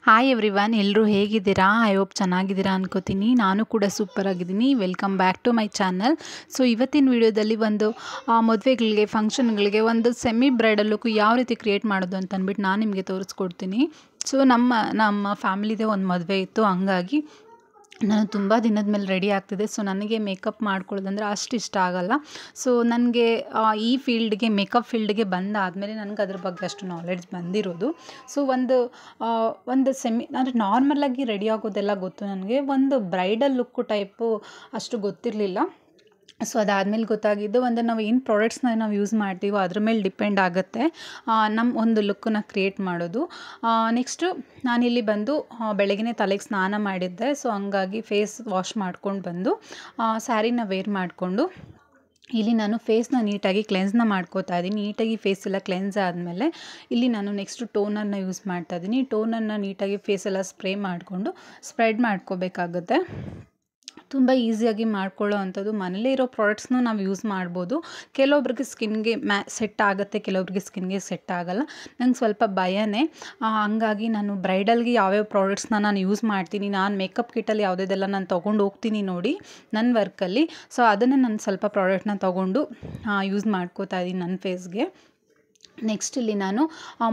Hi everyone, ಎಲ್ಲರೂ ಹೇಗಿದ್ದೀರಾ? I hope ಚೆನ್ನಾಗಿದ್ದೀರಾ ಅನ್ಕೋತೀನಿ. ನಾನು ಕೂಡ ಸೂಪರ್ ಆಗಿದ್ದೀನಿ. Welcome back to my channel. So ಇವತ್ತಿನ ವಿಡಿಯೋದಲ್ಲಿ ಒಂದು ಮದುವೆಗಳಿಗೆ, ಫಂಕ್ಷನ್ಗಳಿಗೆ ಒಂದು ಸೆಮಿ ಬ್ರೈಡಲ್ ಲುಕ್ ಯಾವ ರೀತಿ ಕ್ರಿಯೇಟ್ ಮಾಡೋದು ಅಂತ ಅಂದ್ಬಿಟ್ಟು ನಾನು ನಿಮಗೆ ತೋರಿಸ್ಕೊಡ್ತೀನಿ. ಸೊ ನಮ್ಮ ಫ್ಯಾಮಿಲಿದೇ ಒಂದು ಮದುವೆ ಇತ್ತು, ಹಂಗಾಗಿ ನಾನು ತುಂಬ ದಿನದ ಮೇಲೆ ರೆಡಿ ಆಗ್ತಿದ್ದೆ. ಸೊ ನನಗೆ ಮೇಕಪ್ ಮಾಡ್ಕೊಳ್ಳೋದಂದರೆ ಅಷ್ಟು ಇಷ್ಟ ಆಗೋಲ್ಲ. ಸೊ ನನಗೆ ಈ ಫೀಲ್ಡ್ಗೆ, ಮೇಕಪ್ ಫೀಲ್ಡ್ಗೆ ಬಂದಾದಮೇಲೆ ನನಗೆ ಅದ್ರ ಬಗ್ಗೆ ಅಷ್ಟು ನಾಲೆಡ್ಜ್ ಬಂದಿರೋದು. ಸೊ ಒಂದು ಅಂದರೆ ನಾರ್ಮಲಾಗಿ ರೆಡಿ ಆಗೋದೆಲ್ಲ ಗೊತ್ತು ನನಗೆ. ಒಂದು ಬ್ರೈಡಲ್ ಲುಕ್ಕು ಟೈಪು ಅಷ್ಟು ಗೊತ್ತಿರಲಿಲ್ಲ. ಸೊ ಅದಾದಮೇಲೆ ಗೊತ್ತಾಗಿದ್ದು, ಒಂದು ನಾವು ಏನು ಪ್ರಾಡಕ್ಟ್ಸ್ನ ನಾವು ಯೂಸ್ ಮಾಡ್ತೀವೋ ಅದ್ರ ಮೇಲೆ ಡಿಪೆಂಡ್ ಆಗುತ್ತೆ ನಮ್ಮ ಒಂದು ಲುಕ್ಕನ್ನ ಕ್ರಿಯೇಟ್ ಮಾಡೋದು. ನೆಕ್ಸ್ಟು ನಾನಿಲ್ಲಿ ಬಂದು ಬೆಳಗ್ಗೆ ತಲೆಗೆ ಸ್ನಾನ ಮಾಡಿದ್ದೆ. ಸೊ ಹಂಗಾಗಿ ಫೇಸ್ ವಾಶ್ ಮಾಡ್ಕೊಂಡು ಬಂದು ಸ್ಯಾರಿನ ವೇರ್ ಮಾಡಿಕೊಂಡು ಇಲ್ಲಿ ನಾನು ಫೇಸ್ನ ನೀಟಾಗಿ ಕ್ಲೆನ್ಸ್ನ ಮಾಡ್ಕೋತಾ ಇದ್ದೀನಿ. ನೀಟಾಗಿ ಫೇಸ್ ಎಲ್ಲ ಕ್ಲೆನ್ಸ್ ಆದಮೇಲೆ ಇಲ್ಲಿ ನಾನು ನೆಕ್ಸ್ಟು ಟೋನರ್ನ ಯೂಸ್ ಮಾಡ್ತಾ ಇದ್ದೀನಿ. ಟೋನರ್ನ ನೀಟಾಗಿ ಫೇಸೆಲ್ಲ ಸ್ಪ್ರೇ ಮಾಡಿಕೊಂಡು ಸ್ಪ್ರೆಡ್ ಮಾಡ್ಕೋಬೇಕಾಗುತ್ತೆ. ತುಂಬ ಈಸಿಯಾಗಿ ಮಾಡ್ಕೊಳ್ಳೋ ಅಂಥದ್ದು. ಮನೇಲೇ ಇರೋ ಪ್ರಾಡಕ್ಟ್ಸ್ನೂ ನಾವು ಯೂಸ್ ಮಾಡ್ಬೋದು. ಕೆಲವೊಬ್ರಿಗೆ ಸ್ಕಿನ್ಗೆ ಸೆಟ್ ಆಗುತ್ತೆ, ಕೆಲವೊಬ್ರಿಗೆ ಸ್ಕಿನ್ಗೆ ಸೆಟ್ ಆಗೋಲ್ಲ. ನಂಗೆ ಸ್ವಲ್ಪ ಭಯನೇ. ಹಂಗಾಗಿ ನಾನು ಬ್ರೈಡಲ್ಗೆ ಯಾವ್ಯಾವ ಪ್ರಾಡಕ್ಟ್ಸ್ನ ನಾನು ಯೂಸ್ ಮಾಡ್ತೀನಿ, ನಾನು ಮೇಕಪ್ ಕಿಟ್ಟಲ್ಲಿ ಯಾವುದೆಲ್ಲ ನಾನು ತೊಗೊಂಡು ಹೋಗ್ತೀನಿ ನೋಡಿ ನನ್ನ ವರ್ಕಲ್ಲಿ. ಸೊ ಅದನ್ನು ನಾನು ಸ್ವಲ್ಪ ಪ್ರಾಡಕ್ಟ್ನ ತೊಗೊಂಡು ಯೂಸ್ ಮಾಡ್ಕೋತಾ ಇದ್ದೀನಿ ನನ್ನ ಫೇಸ್ಗೆ. ನೆಕ್ಸ್ಟ್ ಇಲ್ಲಿ ನಾನು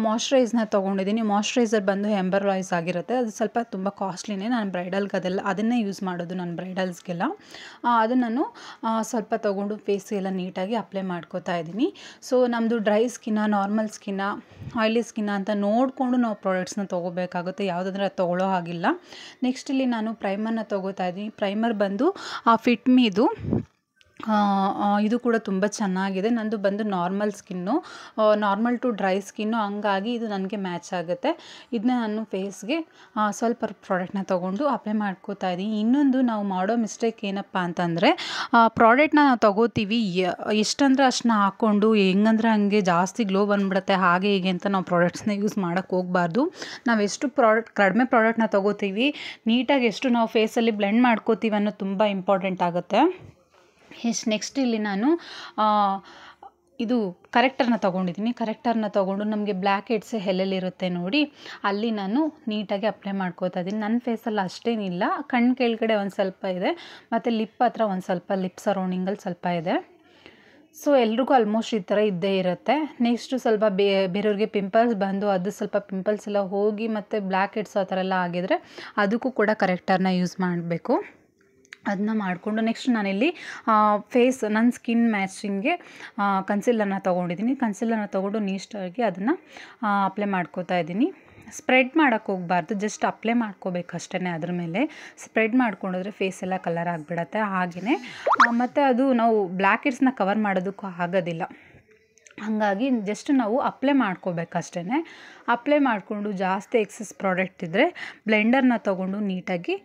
ಮಾಯ್ಶ್ಚರೈಸ್ನ ತೊಗೊಂಡಿದ್ದೀನಿ. ಮಾಯ್ಶ್ಚರೈಸರ್ ಬಂದು ಎಂಬರ್ ಆಯಿಲ್ಸ್ ಆಗಿರುತ್ತೆ. ಅದು ಸ್ವಲ್ಪ ತುಂಬ ಕಾಸ್ಟ್ಲಿನೇ. ನಾನು ಬ್ರೈಡಲ್ಗೆ ಅದನ್ನೇ ಯೂಸ್ ಮಾಡೋದು ನಾನು ಬ್ರೈಡಲ್ಸ್ಗೆಲ್ಲ. ಅದನ್ನು ನಾನು ಸ್ವಲ್ಪ ತೊಗೊಂಡು ಫೇಸ್ಗೆಲ್ಲ ನೀಟಾಗಿ ಅಪ್ಲೈ ಮಾಡ್ಕೋತಾ ಇದ್ದೀನಿ. ಸೊ ನಮ್ಮದು ಡ್ರೈ ಸ್ಕಿನ್ನ, ನಾರ್ಮಲ್ ಸ್ಕಿನ್ನ, ಆಯಿಲಿ ಸ್ಕಿನ್ನ ಅಂತ ನೋಡಿಕೊಂಡು ನಾವು ಪ್ರಾಡಕ್ಟ್ಸ್ನ ತೊಗೋಬೇಕಾಗುತ್ತೆ. ಯಾವುದಂದ್ರೆ ಅದು ತೊಗೊಳ್ಳೋ ಹಾಗಿಲ್ಲ. ನೆಕ್ಸ್ಟ್ ಇಲ್ಲಿ ನಾನು ಪ್ರೈಮರ್ನ ತೊಗೋತಾ ಇದ್ದೀನಿ. ಪ್ರೈಮರ್ ಬಂದು ಫಿಟ್ಮಿದು. ಇದು ಕೂಡ ತುಂಬ ಚೆನ್ನಾಗಿದೆ. ನಂದು ಬಂದು normal skin, normal to dry skin, ಹಂಗಾಗಿ ಇದು ನನಗೆ ಮ್ಯಾಚ್ ಆಗುತ್ತೆ. ಇದನ್ನ ನಾನು ಫೇಸ್ಗೆ ಸ್ವಲ್ಪ ಪ್ರಾಡಕ್ಟ್ನ ತೊಗೊಂಡು ಅಪ್ಲೈ ಮಾಡ್ಕೋತಾ ಇದ್ದೀನಿ. ಇನ್ನೊಂದು ನಾವು ಮಾಡೋ ಮಿಸ್ಟೇಕ್ ಏನಪ್ಪ ಅಂತಂದರೆ, ಪ್ರಾಡಕ್ಟ್ನ ನಾವು ತೊಗೋತೀವಿ, ಎಷ್ಟಂದರೆ ಅಷ್ಟನ್ನ ಹಾಕ್ಕೊಂಡು ಹೆಂಗಂದ್ರೆ ಹಂಗೆ ಜಾಸ್ತಿ ಗ್ಲೋ ಬಂದುಬಿಡುತ್ತೆ, ಹಾಗೆ ಹೀಗೆ ಅಂತ ನಾವು ಪ್ರಾಡಕ್ಟ್ಸ್ನ ಯೂಸ್ ಮಾಡೋಕ್ಕೆ ಹೋಗಬಾರ್ದು. ನಾವು ಎಷ್ಟು ಕಡಿಮೆ ಪ್ರಾಡಕ್ಟ್ನ ತೊಗೋತೀವಿ, ನೀಟಾಗಿ ಎಷ್ಟು ನಾವು ಫೇಸಲ್ಲಿ ಬ್ಲೆಂಡ್ ಮಾಡ್ಕೋತೀವಿ ಅನ್ನೋದು ತುಂಬ ಇಂಪಾರ್ಟೆಂಟ್ ಆಗುತ್ತೆ. ನೆಕ್ಸ್ಟ್ ಇಲ್ಲಿ ನಾನು ಇದು ಕರೆಕ್ಟರ್ನ ತೊಗೊಂಡಿದ್ದೀನಿ. ಕರೆಕ್ಟರ್ನ ತೊಗೊಂಡು ನಮಗೆ ಬ್ಲ್ಯಾಕ್ ಹೆಡ್ಸ್ ಎಲ್ಲೆಲ್ಲಿರುತ್ತೆ ನೋಡಿ, ಅಲ್ಲಿ ನಾನು ನೀಟಾಗಿ ಅಪ್ಲೈ ಮಾಡ್ಕೋತಾ ಇದ್ದೀನಿ. ನನ್ನ ಫೇಸಲ್ಲಿ ಅಷ್ಟೇನಿಲ್ಲ, ಕಣ್ಣು ಕೆಳಗಡೆ ಒಂದು ಸ್ವಲ್ಪ ಇದೆ, ಮತ್ತು ಲಿಪ್ ಹತ್ರ ಒಂದು ಸ್ವಲ್ಪ, ಲಿಪ್ ಸರೌಂಡಿಂಗಲ್ಲಿ ಸ್ವಲ್ಪ ಇದೆ. ಸೊ ಎಲ್ರಿಗೂ ಆಲ್ಮೋಸ್ಟ್ ಈ ಥರ ಇದ್ದೇ ಇರುತ್ತೆ. ನೆಕ್ಸ್ಟು ಸ್ವಲ್ಪ ಬೇರೆಯವ್ರಿಗೆ ಪಿಂಪಲ್ಸ್ ಬಂದು ಅದು ಸ್ವಲ್ಪ ಪಿಂಪಲ್ಸ್ ಎಲ್ಲ ಹೋಗಿ ಮತ್ತು ಬ್ಲ್ಯಾಕ್ ಹೆಡ್ಸ್ ಆ ಥರ ಎಲ್ಲ ಆಗಿದ್ರೆ ಅದಕ್ಕೂ ಕೂಡ ಕರೆಕ್ಟರ್ನ ಯೂಸ್ ಮಾಡಬೇಕು. ಅದನ್ನ ಮಾಡಿಕೊಂಡು ನೆಕ್ಸ್ಟ್ ನಾನಿಲ್ಲಿ ನನ್ನ ಸ್ಕಿನ್ ಮ್ಯಾಚಿಂಗ್ಗೆ ಕನ್ಸಿಲರ್ನ ತೊಗೊಂಡಿದ್ದೀನಿ. ಕನ್ಸಿಲರ್ನ ತೊಗೊಂಡು ನೀಟಾಗಿ ಅದನ್ನು ಅಪ್ಲೈ ಮಾಡ್ಕೋತಾ ಇದ್ದೀನಿ. ಸ್ಪ್ರೆಡ್ ಮಾಡೋಕ್ಕೆ ಹೋಗಬಾರ್ದು, ಜಸ್ಟ್ ಅಪ್ಲೈ ಮಾಡ್ಕೋಬೇಕಷ್ಟೇ. ಅದ್ರ ಮೇಲೆ ಸ್ಪ್ರೆಡ್ ಮಾಡ್ಕೊಂಡ್ರೆ ಫೇಸ್ ಎಲ್ಲ ಕಲರ್ ಆಗಿಬಿಡತ್ತೆ. ಹಾಗೆಯೇ ಮತ್ತು ಅದು ನಾವು ಬ್ಲ್ಯಾಕ್ ಹೆಡ್ಸ್ನ ಕವರ್ ಮಾಡೋದಕ್ಕೂ ಆಗೋದಿಲ್ಲ. ಹಾಗಾಗಿ ಜಸ್ಟ್ ನಾವು ಅಪ್ಲೈ ಮಾಡ್ಕೋಬೇಕಷ್ಟೇ. ಅಪ್ಲೈ ಮಾಡಿಕೊಂಡು ಜಾಸ್ತಿ ಎಕ್ಸಸ್ ಪ್ರಾಡಕ್ಟ್ ಇದ್ದರೆ ಬ್ಲೆಂಡರ್ನ ತೊಗೊಂಡು ನೀಟಾಗಿ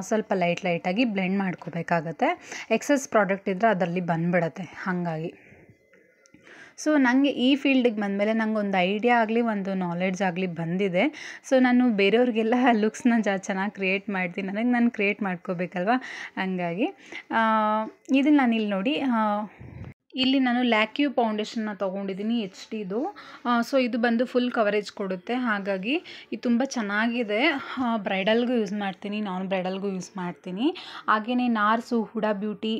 ಸ್ವಲ್ಪ ಲೈಟಾಗಿ ಬ್ಲೆಂಡ್ ಮಾಡ್ಕೋಬೇಕಾಗತ್ತೆ. ಎಕ್ಸಸ್ ಪ್ರಾಡಕ್ಟ್ ಇದ್ದರೆ ಅದರಲ್ಲಿ ಬಂದುಬಿಡತ್ತೆ. ಹಾಗಾಗಿ ಸೊ ನನಗೆ ಈ ಫೀಲ್ಡಿಗೆ ಬಂದಮೇಲೆ ನಂಗೊಂದು ಐಡಿಯಾ ಆಗಲಿ, ಒಂದು ನಾಲೆಡ್ಜ್ ಆಗಲಿ ಬಂದಿದೆ. ಸೊ ನಾನು ಬೇರೆಯವ್ರಿಗೆಲ್ಲ ಲುಕ್ಸ್ನ ಚೆನ್ನಾಗಿ ಕ್ರಿಯೇಟ್ ಮಾಡ್ತೀನಿ, ನನಗೆ ನಾನು ಕ್ರಿಯೇಟ್ ಮಾಡ್ಕೋಬೇಕಲ್ವ. ಹಂಗಾಗಿ ಇದನ್ನು ನಾನಿಲ್ಲಿ ನೋಡಿ, ಇಲ್ಲಿ ನಾನು ಲ್ಯಾಕ್ಯೂ ಫೌಂಡೇಶನ್ನ ತೊಗೊಂಡಿದ್ದೀನಿ, HD-ದು. ಸೊ ಇದು ಬಂದು ಫುಲ್ ಕವರೇಜ್ ಕೊಡುತ್ತೆ. ಹಾಗಾಗಿ ಇದು ತುಂಬ ಚೆನ್ನಾಗಿದೆ. ಬ್ರೈಡಲ್ಗೂ ಯೂಸ್ ಮಾಡ್ತೀನಿ, ನಾನ್ ಬ್ರೈಡಲ್ಗೂ ಯೂಸ್ ಮಾಡ್ತೀನಿ. ಹಾಗೆಯೇ ನಾರ್ಸು, ಹುಡಾ ಬ್ಯೂಟಿ,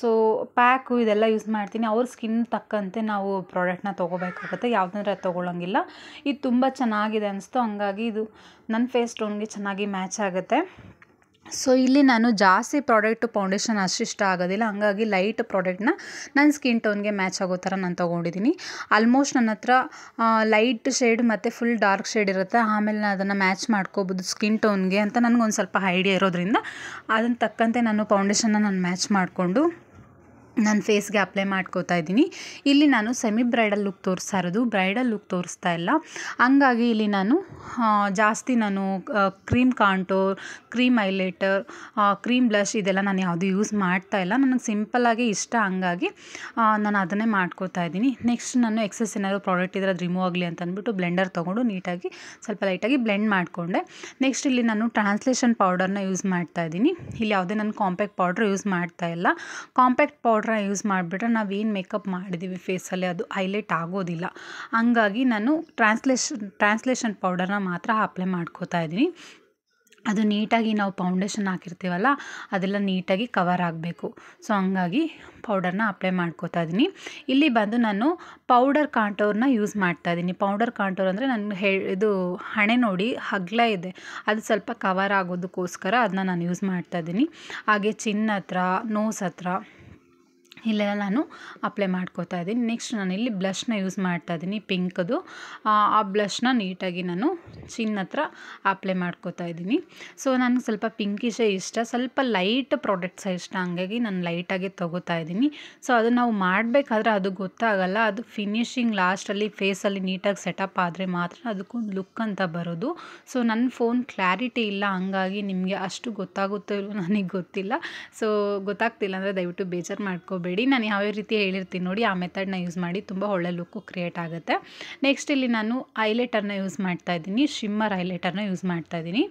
ಸೊ ಪ್ಯಾಕು ಇದೆಲ್ಲ ಯೂಸ್ ಮಾಡ್ತೀನಿ. ಅವ್ರ ಸ್ಕಿನ್ ತಕ್ಕಂತೆ ನಾವು ಪ್ರಾಡಕ್ಟ್ನ ತೊಗೋಬೇಕಾಗುತ್ತೆ, ಯಾವುದಂದ್ರೆ ಅದು ತೊಗೊಳ್ಳೋಂಗಿಲ್ಲ. ಇದು ತುಂಬ ಚೆನ್ನಾಗಿದೆ ಅನಿಸ್ತು, ಹಂಗಾಗಿ ಇದು ನನ್ನ ಫೇಸ್ ಟೋನ್ಗೆ ಚೆನ್ನಾಗಿ ಮ್ಯಾಚ್ ಆಗುತ್ತೆ. ಸೊ ಇಲ್ಲಿ ನಾನು ಜಾಸ್ತಿ ಪ್ರಾಡಕ್ಟು ಫೌಂಡೇಶನ್ ಅಷ್ಟು ಇಷ್ಟ ಆಗೋದಿಲ್ಲ, ಹಂಗಾಗಿ ಲೈಟ್ ಪ್ರಾಡಕ್ಟ್ನ ನನ್ನ ಸ್ಕಿನ್ ಟೋನ್ಗೆ ಮ್ಯಾಚ್ ಆಗೋ ಥರ ನಾನು ತೊಗೊಂಡಿದ್ದೀನಿ. ಆಲ್ಮೋಸ್ಟ್ ನನ್ನ ಹತ್ರ ಲೈಟ್ ಶೇಡ್ ಮತ್ತು ಫುಲ್ ಡಾರ್ಕ್ ಶೇಡ್ ಇರುತ್ತೆ. ಆಮೇಲೆ ನಾನು ಅದನ್ನು ಮ್ಯಾಚ್ ಮಾಡ್ಕೋಬೋದು ಸ್ಕಿನ್ ಟೋನ್ಗೆ ಅಂತ ನನಗೊಂದು ಸ್ವಲ್ಪ ಐಡಿಯಾ ಇರೋದ್ರಿಂದ ಅದನ್ನು ತಕ್ಕಂತೆ ನಾನು ಫೌಂಡೇಶನ್ನ ನಾನು ಮ್ಯಾಚ್ ಮಾಡಿಕೊಂಡು ನನ್ನ ಫೇಸ್ಗೆ ಅಪ್ಲೈ ಮಾಡ್ಕೋತಾ ಇದ್ದೀನಿ. ಇಲ್ಲಿ ನಾನು ಸೆಮಿ ಬ್ರೈಡಲ್ ಲುಕ್ ತೋರಿಸ್ತಾ ಇರೋದು, ಬ್ರೈಡಲ್ ಲುಕ್ ತೋರಿಸ್ತಾ ಇಲ್ಲ. ಹಂಗಾಗಿ ಇಲ್ಲಿ ನಾನು ಜಾಸ್ತಿ cream contour, cream highlighter, cream blush ಇದೆಲ್ಲ ನಾನು ಯಾವುದು ಯೂಸ್ ಮಾಡ್ತಾ ಇಲ್ಲ. ನನಗೆ ಸಿಂಪಲ್ಲಾಗಿ ಇಷ್ಟ, ಹಂಗಾಗಿ ನಾನು ಅದನ್ನೇ ಮಾಡ್ಕೋತಾ ಇದ್ದೀನಿ. ನೆಕ್ಸ್ಟ್ ನಾನು ಎಕ್ಸಸ್ ಏನಾದರೂ ಪ್ರಾಡಕ್ಟ್ ಇದ್ರೆ ಅದು ರಿಮೂವ್ ಆಗಲಿ ಅಂತ ಅಂದ್ಬಿಟ್ಟು ಬ್ಲೆಂಡರ್ ತೊಗೊಂಡು ನೀಟಾಗಿ ಸ್ವಲ್ಪ ಲೈಟಾಗಿ ಬ್ಲೆಂಡ್ ಮಾಡಿಕೊಂಡೆ. ನೆಕ್ಸ್ಟ್ ಇಲ್ಲಿ ನಾನು ಟ್ರಾನ್ಸ್ಲೇಷನ್ ಪೌಡರ್ನ ಯೂಸ್ ಮಾಡ್ತಾ ಇದ್ದೀನಿ. ಇಲ್ಲಿ ಯಾವುದೇ ನಾನು ಕಾಂಪ್ಯಾಕ್ಟ್ ಪೌಡ್ರ್ ಯೂಸ್ ಮಾಡ್ತಾ ಇಲ್ಲ. ಕಾಂಪ್ಯಾಕ್ಟ್ ಪೌಡ್ರ್ ಪೌಡ್ರನ್ನ ಯೂಸ್ ಮಾಡಿಬಿಟ್ರೆ ನಾವೇನು ಮೇಕಪ್ ಮಾಡಿದ್ದೀವಿ ಫೇಸಲ್ಲಿ ಅದು ಹೈಲೈಟ್ ಆಗೋದಿಲ್ಲ. ಹಂಗಾಗಿ ನಾನು ಟ್ರಾನ್ಸ್ಲೇಷನ್ ಪೌಡರ್ನ ಮಾತ್ರ ಅಪ್ಲೈ ಮಾಡ್ಕೋತಾ ಇದ್ದೀನಿ. ಅದು ನೀಟಾಗಿ ನಾವು ಫೌಂಡೇಶನ್ ಹಾಕಿರ್ತೀವಲ್ಲ ಅದೆಲ್ಲ ನೀಟಾಗಿ ಕವರ್ ಆಗಬೇಕು. ಸೊ ಹಂಗಾಗಿ ಪೌಡರ್ನ ಅಪ್ಲೈ ಮಾಡ್ಕೋತಾ ಇದ್ದೀನಿ. ಇಲ್ಲಿ ಬಂದು ನಾನು ಪೌಡರ್ ಕಾಂಟೋರ್ನ ಯೂಸ್ ಮಾಡ್ತಾ ಇದ್ದೀನಿ. ಪೌಡರ್ ಕಾಂಟೋರ್ ಅಂದರೆ ನನ್ನ ಇದು ಹಣೆ ನೋಡಿ ಅಗಲ ಇದೆ, ಅದು ಸ್ವಲ್ಪ ಕವರ್ ಆಗೋದಕ್ಕೋಸ್ಕರ ಅದನ್ನ ನಾನು ಯೂಸ್ ಮಾಡ್ತಾ ಇದ್ದೀನಿ. ಹಾಗೆ ಚಿನ್ನ ಹತ್ರ, ನೋಸ್ ಹತ್ರ ಇಲ್ಲೆಲ್ಲ ನಾನು ಅಪ್ಲೈ ಮಾಡ್ಕೋತಾ ಇದ್ದೀನಿ. ನೆಕ್ಸ್ಟ್ ನಾನಿಲ್ಲಿ ಬ್ಲಷ್ನ ಯೂಸ್ ಮಾಡ್ತಾ ಇದ್ದೀನಿ, ಪಿಂಕದು. ಆ ಬ್ಲಷ್ನ ನೀಟಾಗಿ ನಾನು ಚಿನ್ನ ಹತ್ರ ಅಪ್ಲೈ ಮಾಡ್ಕೋತಾ ಇದ್ದೀನಿ. ಸೊ ನನಗೆ ಸ್ವಲ್ಪ ಪಿಂಕಿಶೇ ಇಷ್ಟ, ಸ್ವಲ್ಪ ಲೈಟ್ ಪ್ರಾಡಕ್ಟ್ಸೇ ಇಷ್ಟ, ಹಂಗಾಗಿ ನಾನು ಲೈಟಾಗಿ ತೊಗೋತಾ ಇದ್ದೀನಿ. ಸೊ ಅದು ನಾವು ಮಾಡಬೇಕಾದ್ರೆ ಅದು ಗೊತ್ತಾಗಲ್ಲ, ಅದು ಫಿನಿಶಿಂಗ್ ಲಾಸ್ಟಲ್ಲಿ ಫೇಸಲ್ಲಿ ನೀಟಾಗಿ ಸೆಟಪ್ ಆದರೆ ಮಾತ್ರ ಅದಕ್ಕೊಂದು ಲುಕ್ ಅಂತ ಬರೋದು. ಸೊ ನನ್ನ ಫೋನ್ ಕ್ಲಾರಿಟಿ ಇಲ್ಲ, ಹಂಗಾಗಿ ನಿಮಗೆ ಅಷ್ಟು ಗೊತ್ತಾಗುತ್ತೋ ಇಲ್ಲವೋ ನನಗೆ ಗೊತ್ತಿಲ್ಲ. ಸೊ ಗೊತ್ತಾಗ್ತಿಲ್ಲ ಅಂದರೆ ದಯವಿಟ್ಟು ಬೇಜಾರು ಮಾಡ್ಕೋಬೇಡಿ. ನಾನು ಯಾವ ರೀತಿ ಹೇಳಿರ್ತೀನಿ ನೋಡಿ ಆ ಮೆಥಡ್ನ ಯೂಸ್ ಮಾಡಿ, ತುಂಬ ಒಳ್ಳೆ ಲುಕ್ಕು ಕ್ರಿಯೇಟ್ ಆಗುತ್ತೆ. ನೆಕ್ಸ್ಟ್ ಇಲ್ಲಿ ನಾನು ಹೈಲೈಟರ್ನ ಯೂಸ್ ಮಾಡ್ತಾ ಇದ್ದೀನಿ, ಶಿಮ್ಮರ್ ಹೈಲೈಟರ್ನ ಯೂಸ್ ಮಾಡ್ತಾ ಇದ್ದೀನಿ.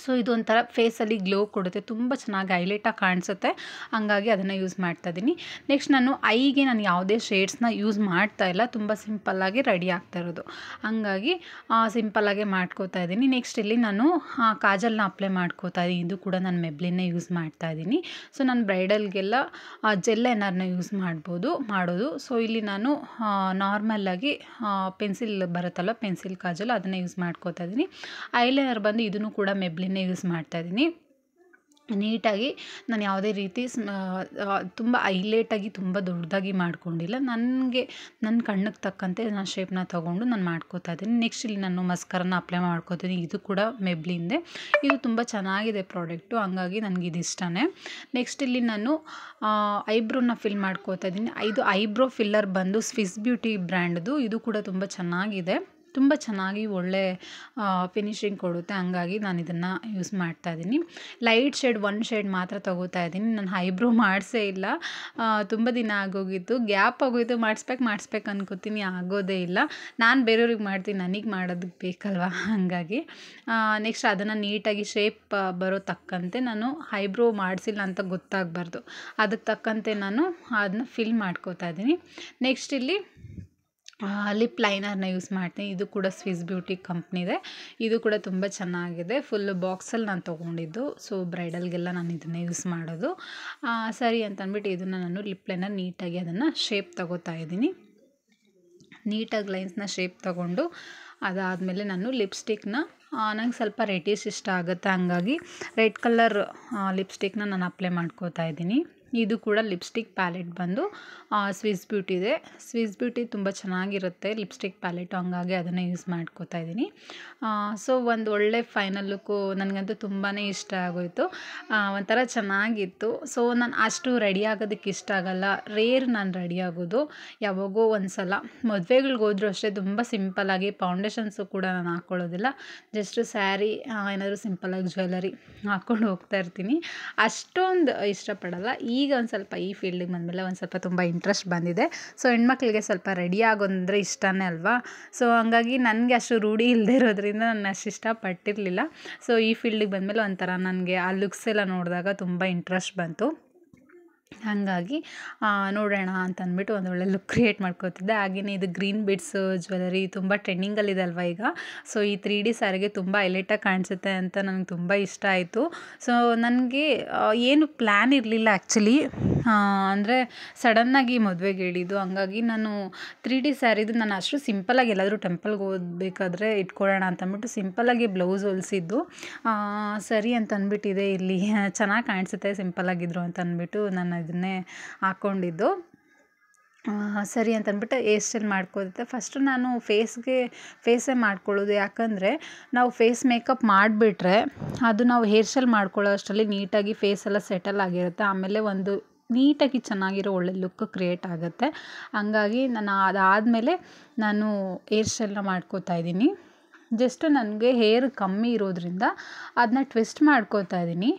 ಸೊ ಇದು ಒಂಥರ ಫೇಸಲ್ಲಿ ಗ್ಲೋ ಕೊಡುತ್ತೆ, ತುಂಬ ಚೆನ್ನಾಗಿ ಹೈಲೈಟಾಗಿ ಕಾಣಿಸುತ್ತೆ, ಹಂಗಾಗಿ ಅದನ್ನು ಯೂಸ್ ಮಾಡ್ತಾ ಇದ್ದೀನಿ. ನೆಕ್ಸ್ಟ್ ನಾನು ಐಗೆ ನಾನು ಯಾವುದೇ ಶೇಡ್ಸ್ನ ಯೂಸ್ ಮಾಡ್ತಾ ಇಲ್ಲ, ತುಂಬ ಸಿಂಪಲ್ಲಾಗಿ ರೆಡಿ ಆಗ್ತಾ ಇರೋದು, ಹಂಗಾಗಿ ಸಿಂಪಲ್ಲಾಗೆ ಮಾಡ್ಕೋತಾ ಇದ್ದೀನಿ. ನೆಕ್ಸ್ಟ್ ಇಲ್ಲಿ ನಾನು ಕಾಜಲ್ನ ಅಪ್ಲೈ ಮಾಡ್ಕೋತಾ ಇದ್ದೀನಿ. ಇದು ಕೂಡ ನಾನು ಮೆಬ್ಲಿನ್ನೇ ಯೂಸ್ ಮಾಡ್ತಾ ಇದ್ದೀನಿ. ಸೊ ನಾನು ಬ್ರೈಡಲ್ಗೆಲ್ಲ ಜೆಲ್ ಲೈನರ್ನ ಯೂಸ್ ಮಾಡೋದು. ಸೊ ಇಲ್ಲಿ ನಾನು ನಾರ್ಮಲ್ಲಾಗಿ ಪೆನ್ಸಿಲ್ ಬರುತ್ತಲ್ಲ, ಪೆನ್ಸಿಲ್ ಕಾಜಲ್, ಅದನ್ನು ಯೂಸ್ ಮಾಡ್ಕೋತಾ ಇದ್ದೀನಿ. ಐಲೈನರ್ ಬಂದು ಇದನ್ನು ಕೂಡ ಮೆಬ್ಲಿನ್ನೇ ಯೂಸ್ ಮಾಡ್ತಾ ಇದ್ದೀನಿ. ನೀಟಾಗಿ ನಾನು ಯಾವುದೇ ರೀತಿ ತುಂಬ ಹೈಲೈಟಾಗಿ ತುಂಬ ದೊಡ್ಡದಾಗಿ ಮಾಡ್ಕೊಂಡಿಲ್ಲ, ನನಗೆ ನನ್ನ ಕಣ್ಣಿಗೆ ತಕ್ಕಂತೆ ನಾನು ಶೇಪ್ನ ತೊಗೊಂಡು ನಾನು ಮಾಡ್ಕೋತಾ ಇದ್ದೀನಿ. ನೆಕ್ಸ್ಟ್ ಇಲ್ಲಿ ನಾನು ಮಸ್ಕರನ್ನ ಅಪ್ಲೈ ಮಾಡ್ಕೋತೀನಿ. ಇದು ಕೂಡ ಮೆಬ್ಲಿನ್ದೇ, ಇದು ತುಂಬ ಚೆನ್ನಾಗಿದೆ ಪ್ರಾಡಕ್ಟು, ಹಂಗಾಗಿ ನನಗೆ ಇದು ಇಷ್ಟನೇ. ನೆಕ್ಸ್ಟ್ ಇಲ್ಲಿ ನಾನು ಐಬ್ರೋನ ಫಿಲ್ ಮಾಡ್ಕೋತಾ ಇದ್ದೀನಿ. ಇದು ಐಬ್ರೋ ಫಿಲ್ಲರ್ ಬಂದು ಸ್ವಿಸ್ ಬ್ಯೂಟಿ ಬ್ರ್ಯಾಂಡ್ದು, ಇದು ಕೂಡ ತುಂಬ ಚೆನ್ನಾಗಿದೆ, ತುಂಬ ಚೆನ್ನಾಗಿ ಒಳ್ಳೆ ಫಿನಿಶಿಂಗ್ ಕೊಡುತ್ತೆ, ಹಂಗಾಗಿ ನಾನು ಇದನ್ನು ಯೂಸ್ ಮಾಡ್ತಾ ಇದ್ದೀನಿ. ಲೈಟ್ ಶೇಡ್, ಒಂದು ಶೇಡ್ ಮಾತ್ರ ತೊಗೋತಾ ಇದ್ದೀನಿ. ನಾನು ಐಬ್ರೋ ಮಾಡಿಸೇ ಇಲ್ಲ, ತುಂಬ ದಿನ ಆಗೋಗಿತ್ತು, ಗ್ಯಾಪ್ ಆಗೋಯಿತು, ಮಾಡಿಸ್ಬೇಕು ಅನ್ಕೋತೀನಿ, ಆಗೋದೇ ಇಲ್ಲ. ನಾನು ಬೇರೆಯವ್ರಿಗೆ ಮಾಡ್ತೀನಿ, ನನಗೆ ಮಾಡೋದಕ್ಕೆ ಬೇಕಲ್ವ, ಹಾಗಾಗಿ ನೆಕ್ಸ್ಟ್ ಅದನ್ನು ನೀಟಾಗಿ ಶೇಪ್ ಬರೋ ತಕ್ಕಂತೆ ನಾನು ಐಬ್ರೋ ಮಾಡಿಸಿಲ್ಲ ಅಂತ ಗೊತ್ತಾಗಬಾರ್ದು, ಅದಕ್ಕೆ ತಕ್ಕಂತೆ ನಾನು ಅದನ್ನ ಫಿಲ್ ಮಾಡ್ಕೋತಾ ಇದ್ದೀನಿ. ನೆಕ್ಸ್ಟ್ ಇಲ್ಲಿ ಲಿಪ್ ಲೈನರ್ನ ಯೂಸ್ ಮಾಡ್ತೀನಿ. ಇದು ಕೂಡ ಸ್ವಿಸ್ ಬ್ಯೂಟಿ ಕಂಪ್ನಿದೆ, ಇದು ಕೂಡ ತುಂಬ ಚೆನ್ನಾಗಿದೆ, ಫುಲ್ ಬಾಕ್ಸಲ್ಲಿ ನಾನು ತೊಗೊಂಡಿದ್ದು. ಸೊ ಬ್ರೈಡಲ್ಗೆಲ್ಲ ನಾನು ಇದನ್ನೇ ಯೂಸ್ ಮಾಡೋದು. ಸರಿ ಅಂತ ಅಂದ್ಬಿಟ್ಟು ಇದನ್ನು ನಾನು ಲಿಪ್ ಲೈನರ್ ನೀಟಾಗಿ ಅದನ್ನು ಶೇಪ್ ತೊಗೋತಾ ಇದ್ದೀನಿ. ನೀಟಾಗಿ ಲೈನ್ಸ್ನ ಶೇಪ್ ತೊಗೊಂಡು ಅದಾದಮೇಲೆ ನಾನು ಲಿಪ್ಸ್ಟಿಕ್ನ, ನಂಗೆ ಸ್ವಲ್ಪ ರೆಡ್ಡಿಶ್ ಇಷ್ಟ ಆಗುತ್ತೆ, ಹಂಗಾಗಿ ರೆಡ್ ಕಲರ್ ಲಿಪ್ಸ್ಟಿಕ್ನ ನಾನು ಅಪ್ಲೈ ಮಾಡ್ಕೋತಾ ಇದ್ದೀನಿ. ಇದು ಕೂಡ ಲಿಪ್ಸ್ಟಿಕ್ ಪ್ಯಾಲೆಟ್ ಬಂದು ಸ್ವಿಸ್ ಬ್ಯೂಟಿದೆ. ಸ್ವಿಸ್ ಬ್ಯೂಟಿ ತುಂಬ ಚೆನ್ನಾಗಿರುತ್ತೆ ಲಿಪ್ಸ್ಟಿಕ್ ಪ್ಯಾಲೆಟು, ಹಂಗಾಗಿ ಅದನ್ನೇ ಯೂಸ್ ಮಾಡ್ಕೋತಾ ಇದ್ದೀನಿ. ಸೊ ಒಂದು ಒಳ್ಳೆ ಫೈನಲ್ ಲುಕ್ಕು ನನಗಂತೂ ತುಂಬಾ ಇಷ್ಟ ಆಗೋಯಿತು, ಒಂಥರ ಚೆನ್ನಾಗಿತ್ತು. ಸೊ ನಾನು ಅಷ್ಟು ರೆಡಿ ಆಗೋದಕ್ಕೆ ಇಷ್ಟ ಆಗಲ್ಲ, ರೇರ್ ನಾನು ರೆಡಿ ಆಗೋದು, ಯಾವಾಗೋ ಒಂದು ಸಲ ಮದುವೆಗಳ್ಗೆ ಹೋದ್ರೂ ಅಷ್ಟೇ ತುಂಬ ಸಿಂಪಲ್ಲಾಗಿ, ಫೌಂಡೇಶನ್ಸು ಕೂಡ ನಾನು ಹಾಕ್ಕೊಳ್ಳೋದಿಲ್ಲ, ಜಸ್ಟ್ ಸ್ಯಾರಿ ಏನಾದರೂ ಸಿಂಪಲ್ಲಾಗಿ ಜ್ಯುವೆಲರಿ ಹಾಕ್ಕೊಂಡು ಹೋಗ್ತಾ ಇರ್ತೀನಿ, ಅಷ್ಟೊಂದು ಇಷ್ಟಪಡಲ್ಲ. ಈಗ ಒಂದು ಸ್ವಲ್ಪ ಈ ಫೀಲ್ಡಿಗೆ ಬಂದಮೇಲೆ ಒಂದು ಸ್ವಲ್ಪ ತುಂಬ ಇಂಟ್ರೆಸ್ಟ್ ಬಂದಿದೆ. ಸೊ ಹೆಣ್ಮಕ್ಳಿಗೆ ಸ್ವಲ್ಪ ರೆಡಿ ಆಗೋಂದರೆ ಇಷ್ಟನೇ ಅಲ್ವಾ. ಸೊ ಹಂಗಾಗಿ ನನಗೆ ಅಷ್ಟು ರೂಢಿ ಇಲ್ಲದೆ ಇರೋದ್ರಿಂದ ನಾನು ಅಷ್ಟು ಇಷ್ಟಪಟ್ಟಿರಲಿಲ್ಲ. ಸೊ ಈ ಫೀಲ್ಡಿಗೆ ಬಂದಮೇಲೆ ಒಂಥರ ನನಗೆ ಆ ಲುಕ್ಸ್ ಎಲ್ಲ ನೋಡಿದಾಗ ತುಂಬ ಇಂಟ್ರೆಸ್ಟ್ ಬಂತು, ಹಾಗಾಗಿ ನೋಡೋಣ ಅಂತ ಅಂದ್ಬಿಟ್ಟು ಒಂದು ಒಳ್ಳೆ ಲುಕ್ ಕ್ರಿಯೇಟ್ ಮಾಡ್ಕೋತಿದ್ದೆ. ಹಾಗೆಯೇ ಇದು ಗ್ರೀನ್ ಬಿಡ್ಸ್ ಜ್ಯುವೆಲರಿ ತುಂಬ ಟ್ರೆಂಡಿಂಗಲ್ಲಿದೆ ಅಲ್ವಾ ಈಗ. ಸೊ ಈ 3D ಸ್ಯಾರಿಗೆ ತುಂಬ ಹೈಲೈಟಾಗಿ ಕಾಣಿಸುತ್ತೆ ಅಂತ ನನಗೆ ತುಂಬ ಇಷ್ಟ ಆಯಿತು. ಸೊ ನನಗೆ ಏನು ಪ್ಲ್ಯಾನ್ ಇರಲಿಲ್ಲ ಆ್ಯಕ್ಚುಲಿ, ಅಂದರೆ ಸಡನ್ನಾಗಿ ಮದುವೆಗೆ ಹೇಳಿದ್ದು, ಹಂಗಾಗಿ ನಾನು 3D ಸ್ಯಾರಿದು ನಾನು ಅಷ್ಟು ಸಿಂಪಲ್ಲಾಗಿ ಎಲ್ಲಾದರೂ ಟೆಂಪಲ್ಗೆ ಹೋಗ್ಬೇಕಾದ್ರೆ ಇಟ್ಕೊಳ್ಳೋಣ ಅಂತ ಅಂದ್ಬಿಟ್ಟು ಸಿಂಪಲ್ಲಾಗಿ ಬ್ಲೌಸ್ ಹೊಲಿಸಿದ್ದು. ಸರಿ ಅಂತ ಅಂದ್ಬಿಟ್ಟಿದೆ, ಇಲ್ಲಿ ಚೆನ್ನಾಗಿ ಕಾಣಿಸುತ್ತೆ ಸಿಂಪಲ್ಲಾಗಿದ್ರು ಅಂತ ಅಂದ್ಬಿಟ್ಟು ನಾನು ಇದನ್ನೇ ಹಾಕ್ಕೊಂಡಿದ್ದು. ಸರಿ ಅಂತ ಅಂದ್ಬಿಟ್ಟು ಹೇರ್ ಸ್ಟೈಲ್ ಮಾಡ್ಕೋತಿದ್ದೆ. ಫಸ್ಟು ನಾನು ಫೇಸೇ ಮಾಡ್ಕೊಳ್ಳೋದು, ಯಾಕಂದರೆ ನಾವು ಫೇಸ್ ಮೇಕಪ್ ಮಾಡಿಬಿಟ್ರೆ ಅದು ನಾವು ಹೇರ್ ಸ್ಟೈಲ್ ಮಾಡ್ಕೊಳ್ಳೋ ಅಷ್ಟರಲ್ಲಿ ನೀಟಾಗಿ ಫೇಸೆಲ್ಲ ಸೆಟಲ್ ಆಗಿರುತ್ತೆ, ಆಮೇಲೆ ಒಂದು ನೀಟಾಗಿ ಚೆನ್ನಾಗಿರೋ ಒಳ್ಳೆ ಲುಕ್ ಕ್ರಿಯೇಟ್ ಆಗುತ್ತೆ. ಹಂಗಾಗಿ ನಾನು ಅದಾದಮೇಲೆ ನಾನು ಹೇರ್ ಸ್ಟೈಲ್ನ ಮಾಡ್ಕೋತಾ ಇದ್ದೀನಿ. ಜಸ್ಟ್ ನನಗೆ ಹೇರ್ ಕಮ್ಮಿ ಇರೋದ್ರಿಂದ ಅದನ್ನ ಟ್ವಿಸ್ಟ್ ಮಾಡ್ಕೋತಾ ಇದ್ದೀನಿ,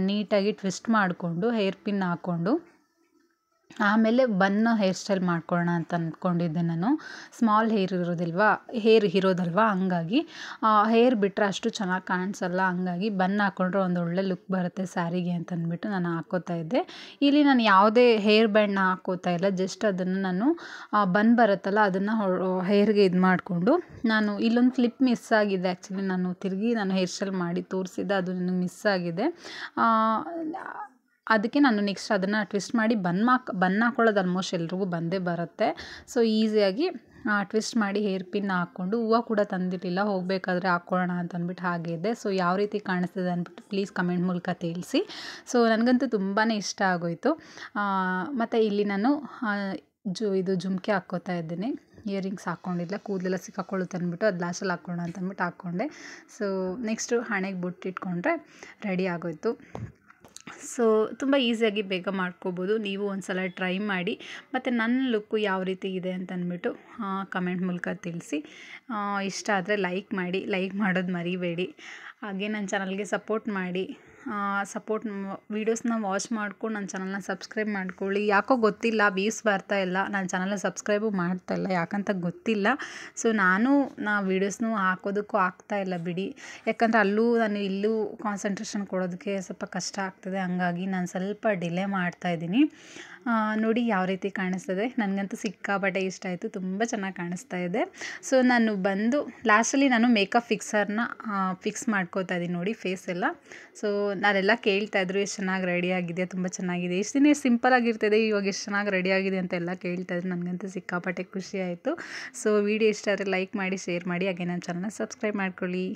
ನೀಟಾಗಿ ಟ್ವಿಸ್ಟ್ ಮಾಡಿಕೊಂಡು ಹೇರ್ ಪಿನ್ ಹಾಕ್ಕೊಂಡು ಆಮೇಲೆ ಬನ್ ಹೇರ್ ಸ್ಟೈಲ್ ಮಾಡ್ಕೊಳ್ಳೋಣ ಅಂತ ಅಂದ್ಕೊಂಡಿದ್ದೆ ನಾನು. ಸ್ಮಾಲ್ ಹೇರ್ ಇರೋದಲ್ವಾ ಹಂಗಾಗಿ ಹೇರ್ ಬಿಟ್ಟರೆ ಅಷ್ಟು ಚೆನ್ನಾಗಿ ಕಾಣಿಸಲ್ಲ, ಹಂಗಾಗಿ ಬನ್ ಹಾಕ್ಕೊಂಡ್ರೆ ಒಂದು ಒಳ್ಳೆ ಲುಕ್ ಬರುತ್ತೆ ಸ್ಯಾರಿಗೆ ಅಂತ ಅಂದ್ಬಿಟ್ಟು ನಾನು ಹಾಕ್ಕೋತಾ ಇದ್ದೆ. ಇಲ್ಲಿ ನಾನು ಯಾವುದೇ ಹೇರ್ ಬ್ಯಾಂಡ್ನ ಹಾಕ್ಕೋತಾ ಇಲ್ಲ, ಜಸ್ಟ್ ಅದನ್ನು ನಾನು ಬನ್ ಬರುತ್ತಲ್ಲ ಅದನ್ನು ಹೇರ್ಗೆ ಇದು ಮಾಡಿಕೊಂಡು, ನಾನು ಇಲ್ಲೊಂದು ಕ್ಲಿಪ್ ಮಿಸ್ ಆಗಿದೆ. ಆ್ಯಕ್ಚುಲಿ ನಾನು ಹೇರ್ ಸ್ಟೈಲ್ ಮಾಡಿ ತೋರಿಸಿದ್ದೆ, ಅದು ನನಗೆ ಮಿಸ್ ಆಗಿದೆ. ಅದಕ್ಕೆ ನಾನು ನೆಕ್ಸ್ಟ್ ಅದನ್ನು ಟ್ವಿಸ್ಟ್ ಮಾಡಿ ಬನ್ ಹಾಕ್ಕೊಳ್ಳೋದು ಆಲ್ಮೋಸ್ಟ್ ಎಲ್ರಿಗೂ ಬಂದೇ ಬರುತ್ತೆ. ಸೊ ಈಸಿಯಾಗಿ ಟ್ವಿಸ್ಟ್ ಮಾಡಿ ಹೇರ್ ಪಿನ್ ಹಾಕ್ಕೊಂಡು, ಹೂವು ಕೂಡ ತಂದಿರಲಿಲ್ಲ, ಹೋಗಬೇಕಾದ್ರೆ ಹಾಕ್ಕೊಳ್ಳೋಣ ಅಂತ ಅಂದ್ಬಿಟ್ಟು ಹಾಗೆ ಇದೆ. ಸೊ ಯಾವ ರೀತಿ ಕಾಣಿಸ್ತಿದೆ ಅಂದ್ಬಿಟ್ಟು ಪ್ಲೀಸ್ ಕಮೆಂಟ್ ಮೂಲಕ ತಿಳಿಸಿ. ಸೊ ನನಗಂತೂ ತುಂಬಾ ಇಷ್ಟ ಆಗೋಯಿತು. ಮತ್ತು ಇಲ್ಲಿ ನಾನು ಜುಮ್ಕೆ ಹಾಕ್ಕೋತಾ ಇದ್ದೀನಿ. ಇಯರಿಂಗ್ಸ್ ಹಾಕ್ಕೊಂಡಿಲ್ಲ, ಕೂದಲೆಲ್ಲ ಸಿಕ್ಕಾಕೊಳ್ಳುತ್ತೆ ಅಂದ್ಬಿಟ್ಟು ಅದು ಲಾಸ್ಟಲ್ಲಿ ಹಾಕ್ಕೊಳ್ಳೋಣ ಅಂತ ಅಂದ್ಬಿಟ್ಟು ಹಾಕ್ಕೊಂಡೆ. ಸೊ ನೆಕ್ಸ್ಟು ಹಣೆಗೆ ಬೊಟ್ಟಿಟ್ಕೊಂಡ್ರೆ ರೆಡಿ ಆಗೋಯಿತು. ಸೊ ತುಂಬ ಈಸಿಯಾಗಿ ಬೇಗ ಮಾಡ್ಕೋಬೋದು. ನೀವು ಒಂದು ಸಲ ಟ್ರೈ ಮಾಡಿ, ಮತ್ತು ನನ್ನ ಲುಕ್ಕು ಯಾವ ರೀತಿ ಇದೆ ಅಂತ ಅಂದ್ಬಿಟ್ಟು ಕಮೆಂಟ್ ಮೂಲಕ ತಿಳಿಸಿ. ಇಷ್ಟ ಆದರೆ ಲೈಕ್ ಮಾಡಿ, ಲೈಕ್ ಮಾಡೋದು ಮರಿಬೇಡಿ. ಹಾಗೆ ನನ್ನ ಚಾನಲ್ಗೆ ಸಪೋರ್ಟ್ ಮಾಡಿ. ವೀಡಿಯೋಸ್ನ ವಾಚ್ ಮಾಡ್ಕೊಂಡು ನನ್ನ ಚಾನಲ್ನ ಸಬ್ಸ್ಕ್ರೈಬ್ ಮಾಡ್ಕೊಳ್ಳಿ. ಯಾಕೋ ಗೊತ್ತಿಲ್ಲ, ವ್ಯೂಸ್ ಬರ್ತಾ ಇಲ್ಲ, ನನ್ನ ಚಾನಲ್ನ ಸಬ್ಸ್ಕ್ರೈಬು ಮಾಡ್ತಾಯಿಲ್ಲ, ಯಾಕಂತ ಗೊತ್ತಿಲ್ಲ. ಸೊ ನಾನು ವೀಡಿಯೋಸ್ನೂ ಹಾಕೋದಕ್ಕೂ ಆಗ್ತಾಯಿಲ್ಲ ಬಿಡಿ, ಯಾಕಂದರೆ ನಾನು ಇಲ್ಲೂ ಕಾನ್ಸಂಟ್ರೇಷನ್ ಕೊಡೋದಕ್ಕೆ ಸ್ವಲ್ಪ ಕಷ್ಟ ಆಗ್ತದೆ, ಹಂಗಾಗಿ ನಾನು ಸ್ವಲ್ಪ ಡಿಲೇ ಮಾಡ್ತಾಯಿದ್ದೀನಿ. ನೋಡಿ ಯಾವ ರೀತಿ ಕಾಣಿಸ್ತದೆ. ನನಗಂತೂ ಸಿಕ್ಕಾಪಟ್ಟೆ ಇಷ್ಟ ಆಯಿತು, ತುಂಬ ಚೆನ್ನಾಗಿ ಕಾಣಿಸ್ತಾ ಇದೆ. ಸೊ ನಾನು ಲಾಸ್ಟಲ್ಲಿ ನಾನು ಮೇಕಪ್ ಫಿಕ್ಸರ್ನ ಫಿಕ್ಸ್ ಮಾಡ್ಕೋತಾ ಇದ್ದೀನಿ ನೋಡಿ, ಫೇಸ್ ಎಲ್ಲ. ಸೊ ನಾನೆಲ್ಲ ಕೇಳ್ತಾಯಿದ್ರು ಎಷ್ಟು ಚೆನ್ನಾಗಿ ರೆಡಿಯಾಗಿದೆ, ತುಂಬ ಚೆನ್ನಾಗಿದೆ, ಎಷ್ಟು ದಿನ ಸಿಂಪಲಾಗಿರ್ತದೆ, ಇವಾಗ ಎಷ್ಟು ಚೆನ್ನಾಗಿ ರೆಡಿಯಾಗಿದೆ ಅಂತ ಎಲ್ಲ ಕೇಳ್ತಾಯಿದ್ರು. ನನಗಂತೂ ಸಿಕ್ಕಾಪಟ್ಟೆ ಖುಷಿ ಆಯಿತು. ಸೊ ವಿಡಿಯೋ ಇಷ್ಟ ಆದರೆ ಲೈಕ್ ಮಾಡಿ, ಶೇರ್ ಮಾಡಿ, ಹಾಗೆ ನನ್ನ ಚಾನಲ್ನ ಸಬ್ಸ್ಕ್ರೈಬ್ ಮಾಡ್ಕೊಳ್ಳಿ.